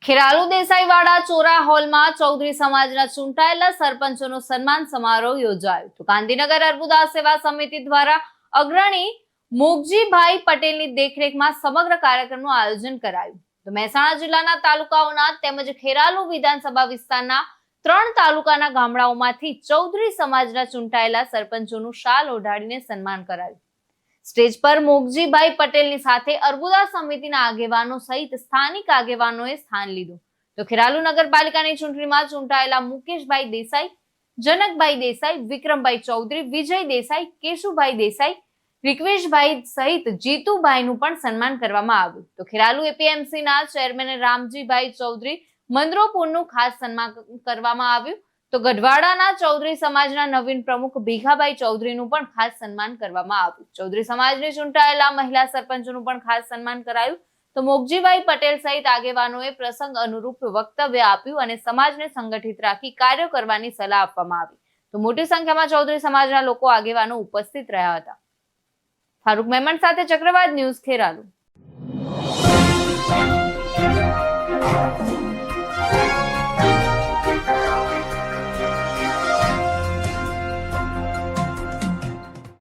ખેરાલુ દેસાઈવાડા ચોરા હોલમાં ચૌધરી સમાજના ચૂંટાયેલા સરપંચોનો સન્માન સમારોહ યોજાયો. તો ગાંધીનગર અર્બુદા સેવા સમિતિ દ્વારા અગ્રણી મોગજીભાઈ પટેલની દેખરેખમાં સમગ્ર કાર્યક્રમનું આયોજન કરાયું. તો મહેસાણા જિલ્લાના તાલુકાઓના તેમજ ખેરાલુ વિધાનસભા વિસ્તારના 3 તાલુકાના ગામડાઓમાંથી ચૌધરી સમાજના ચૂંટાયેલા સરપંચોનું શાલ ઓઢાડીને સન્માન કરાયું. સ્ટેજ પર મોગજીભાઈ પટેલની સાથે અર્બુદા સમિતિના આગેવાનો સહિત સ્થાનિક આગેવાનોએ સ્થાન લીધું. તો ખેરાલુ નગરપાલિકાની ચૂંટણીમાં ચૂંટાયેલા મુકેશભાઈ દેસાઈ, જનકભાઈ દેસાઈ, વિક્રમભાઈ ચૌધરી, વિજય દેસાઈ, કેશુભાઈ દેસાઈ, રિક્વેશભાઈ સહિત જીતુભાઈનું પણ સન્માન કરવામાં આવ્યું. તો ખેરાલુ એપીએમસીના ચેરમેન રામજીભાઈ ચૌધરી મંદરોપુરનું ખાસ સન્માન કરવામાં આવ્યું. તો ગઢવાડાના ચૌધરી સમાજના નવીન પ્રમુખ ભીખાભાઈ ચૌધરીનું પણ ખાસ સન્માન કરવામાં આવ્યું. ચૌધરી સમાજને ચૂંટાયેલા મહિલા સરપંચોનું પણ ખાસ સન્માન કરાયું. તો મોગજીભાઈ પટેલ સહિત આગેવાનોએ પ્રસંગ અનુરૂપ વક્તવ્ય આપ્યું અને સમાજને સંગઠિત રાખી કાર્યો કરવાની સલાહ આપવામાં આવી. તો મોટી સંખ્યામાં ચૌધરી સમાજના લોકો આગેવાનો ઉપસ્થિત રહ્યા હતા. ફારૂક મેમણ સાથે ચક્રવાત ન્યૂઝ, ખેરાલુ.